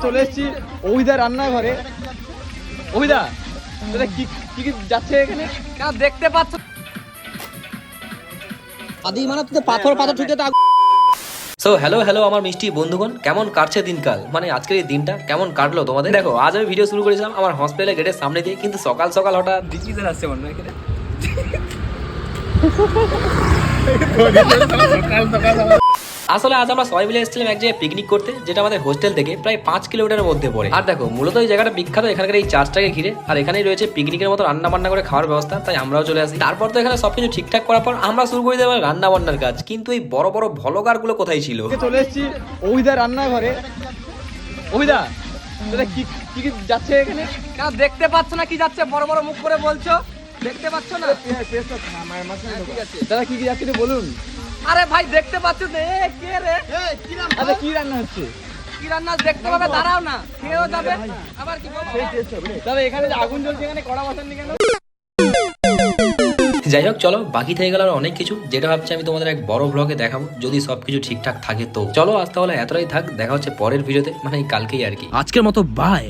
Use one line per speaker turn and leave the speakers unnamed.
চলে এসেছি অভিদা রান্নাঘরে। অভিদা দাদা কি কি যাচ্ছে এখানে?
কেন দেখতে পাচ্ছ আদি মানে তো পাথর ঠুকে তো
সো হ্যালো আমার মিষ্টি বন্ধুগণ, কেমন কাটছে দিনকাল, মানে আজকের এই দিনটা কেমন কাটলো তোমাদের? দেখো, আজ আমি ভিডিও শুরু করেছিলাম আমার হসপিটালের গেটের সামনে দিয়ে, কিন্তু সকাল সকাল হঠাৎ
ডিজিটাল আসছে মনে হয় এখানে।
আসলে আজ আমরা সবাই মিলে এসেছিলাম এক জায়গায় পিকনিক করতে, যেটা আমাদের হোস্টেল থেকে প্রায় 5 কিলোমিটারের মধ্যে পড়ে। আর দেখো, মূলত এই জায়গাটা বিখ্যাত এখানকার এই চার্চটাকে ঘিরে, আর এখানেই রয়েছে পিকনিকের মতো রান্না বান্না করে খাওয়ার ব্যবস্থা, তাই আমরাও চলে আসি। তারপর তো এখানে সবকিছু ঠিকঠাক করার পর আমরা শুরু করে দিলাম রান্না বান্নার কাজ। কিন্তু এই বড় বড় ভ্লগার গুলো কোথায় ছিল?
চলে এসেছি অভিদা রান্নাঘরে। অভিদা দাদা কি কি যাচ্ছে এখানে?
কেন দেখতে পাচ্ছ না কি যাচ্ছে? বড় বড় মুখ করে বলছো, দেখতে পাচ্ছ না?
ঠিক আছে দাদা কি কি যাচ্ছে একটু বলুন।
আরে ভাই দেখতে পাচ্ছ না? কে রে?
আচ্ছা কি রান্না হচ্ছে?
কি রান্না দেখতে পাবে? দাঁড়াও না, খেয়েও যাবে আবার কি বলবো?
দাদা এখানে যে আগুন জ্বলছে, এখানে কড়া বসাননি কেন?
যাই হোক, চলো, বাকি থেকে গেল আর অনেক কিছু, যেটা ভাবছি আমি তোমাদের এক বড় ব্লগে দেখাবো, যদি সবকিছু ঠিকঠাক থাকে। তো চলো আজ তাহলে এতটাই থাক, দেখা হচ্ছে পরের ভিডিওতে, মানে কালকেই আর কি।
আজকের মতো বাই।